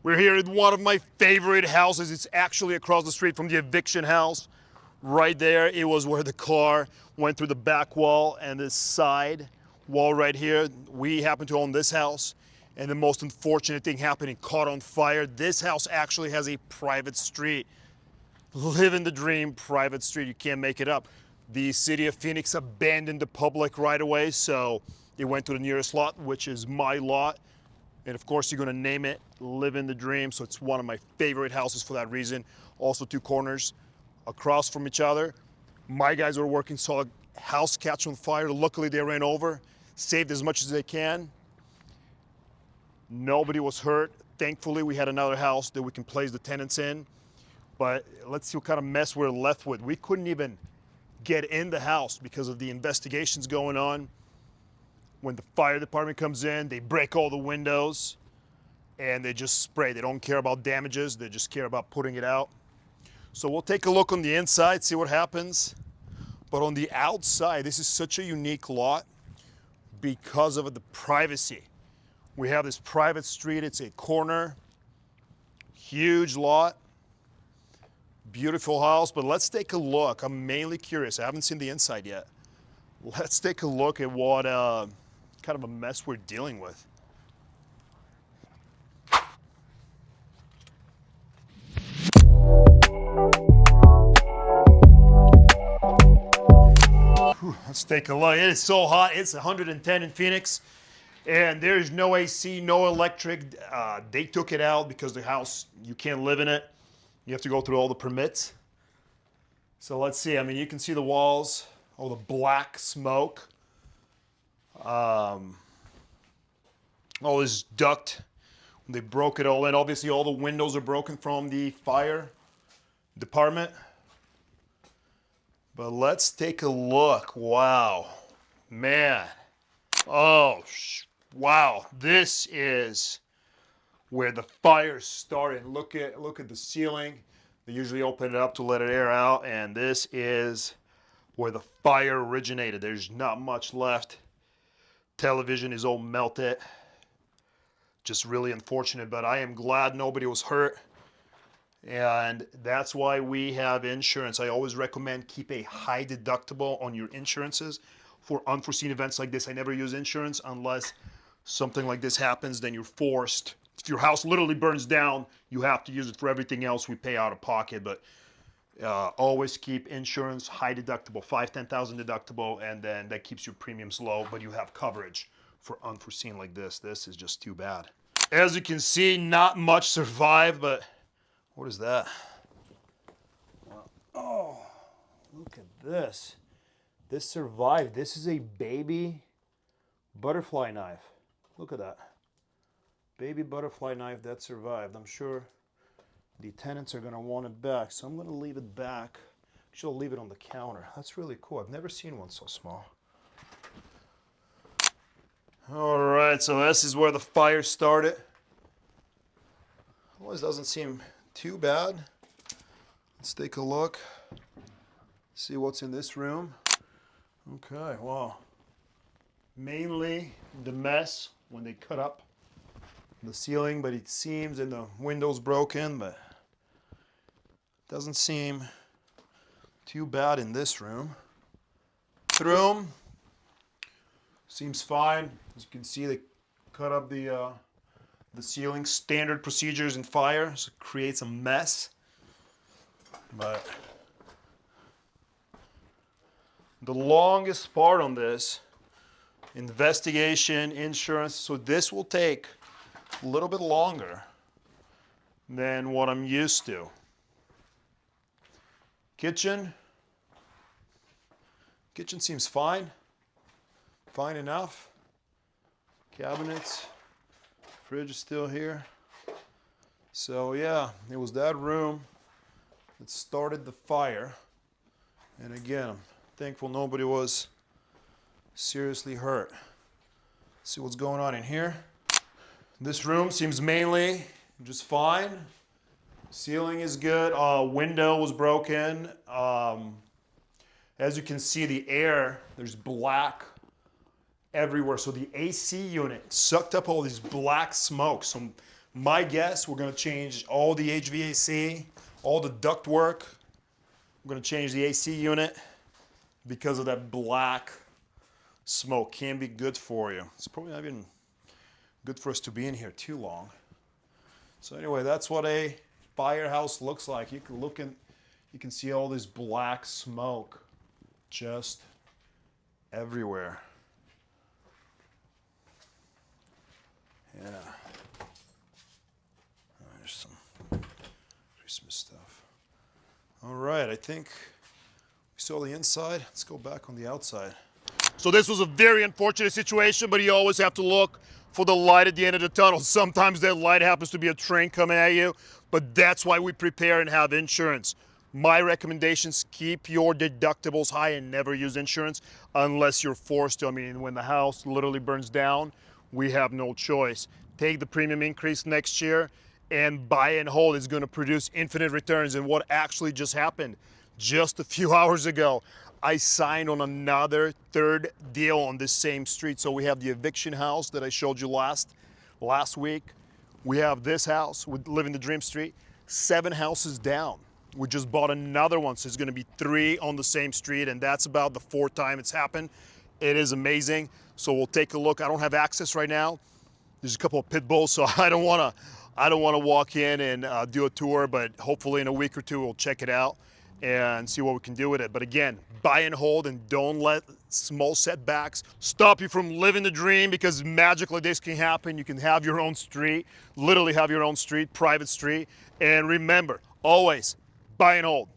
We're here at one of my favorite houses. It's actually across the street from the eviction house. Right there, it was where the car went through the back wall and this side wall right here. We happen to own this house. And the most unfortunate thing happened, it caught on fire. This house actually has a private street. Livin the Dream private street. You can't make it up. The city of Phoenix abandoned the public right away, so it went to the nearest lot, which is my lot. And of course, you're gonna name it Livin the Dream, so it's one of my favorite houses for that reason. Also, two corners across from each other. My guys were working, saw a house catch on fire. Luckily, they ran over, saved as much as they can. Nobody was hurt. Thankfully, we had another house that we can place the tenants in. But let's see what kind of mess we're left with. We couldn't even get in the house because of the investigations going on. When the fire department comes in, they break all the windows and they just spray. They don't care about damages, they just care about putting it out. So we'll take a look on the inside, see what happens. But on the outside, this is such a unique lot because of the privacy. We have this private street, it's a corner, huge lot, beautiful house, but let's take a look. I'm mainly curious, I haven't seen the inside yet. Let's take a look at what kind of a mess we're dealing with. Let's take a look. It is so hot. It's 110 in Phoenix, and there's no AC, no electric. They took it out because the house, you can't live in it. You have to go through all the permits. So let's see. I mean, you can see the walls, all the black smoke. All this duct. They broke it all in. Obviously, all the windows are broken from the fire department. But let's take a look. Wow. Man. Oh, wow. This is where the fire started. Look at the ceiling. They usually open it up to let it air out, and this is where the fire originated. There's not much left. Television is all melted. Just really unfortunate, but I am glad nobody was hurt. And that's why we have insurance. I always recommend keep a high deductible on your insurances for unforeseen events like this. I never use insurance unless something like this happens, then you're forced. If your house literally burns down, you have to use it for everything else we pay out of pocket. But always keep insurance high deductible, 5,000, 10,000 deductible, and then that keeps your premiums low, but you have coverage for unforeseen like this. This is just too bad. As you can see, not much survived, but what is that? Oh, look at this. This survived. This is a baby butterfly knife. Look at that. Baby butterfly knife that survived. I'm sure the tenants are going to want it back, so I'm going to leave it back. Actually, I'll leave it on the counter. That's really cool. I've never seen one so small. All right, so this is where the fire started. Well, this doesn't seem too bad. Let's take a look. See what's in this room. Okay, wow. Mainly the mess when they cut up the ceiling, but it seems, and the window's broken, but doesn't seem too bad in this room. This room seems fine. As you can see, they cut up the ceiling. Standard procedures in fire, so it creates a mess. But the longest part on this, investigation, insurance, so this will take a little bit longer than what I'm used to. Kitchen seems fine enough. Cabinets, fridge is still here. So yeah, it was that room that started the fire. And again, I'm thankful nobody was seriously hurt. See what's going on in here. This room seems mainly just fine. Ceiling is good. Window was broken. As you can see, the air, there's black everywhere. So the AC unit sucked up all these black smoke. Some My guess, we're gonna change all the HVAC, all the duct work. We're gonna change the AC unit because of that black smoke. Can be good for you. It's probably not even good for us to be in here too long. So anyway, that's what a firehouse looks like. You can look in, you can see all this black smoke just everywhere. Yeah. There's some Christmas stuff. All right, I think we saw the inside. Let's go back on the outside. So this was a very unfortunate situation, but you always have to look for the light at the end of the tunnel. Sometimes that light happens to be a train coming at you, but that's why we prepare and have insurance. My recommendations, keep your deductibles high and never use insurance unless you're forced to. I mean, when the house literally burns down, we have no choice. Take the premium increase next year, and buy and hold is going to produce infinite returns. And what actually just happened just a few hours ago, I signed on another third deal on this same street. So we have the eviction house that I showed you last week. We have this house with Livin The Dream Street, 7 houses down. We just bought another one, so it's gonna be 3 on the same street, and that's about the 4th time it's happened. It is amazing. So we'll take a look. I don't have access right now. There's a couple of pit bulls, so I don't wanna walk in and do a tour, but hopefully in a week or 2 we'll check it out and see what we can do with it. But again, buy and hold, and don't let small setbacks stop you from living the dream, because magic like this can happen. You can have your own street, literally have your own street, private street. And remember, always buy and hold.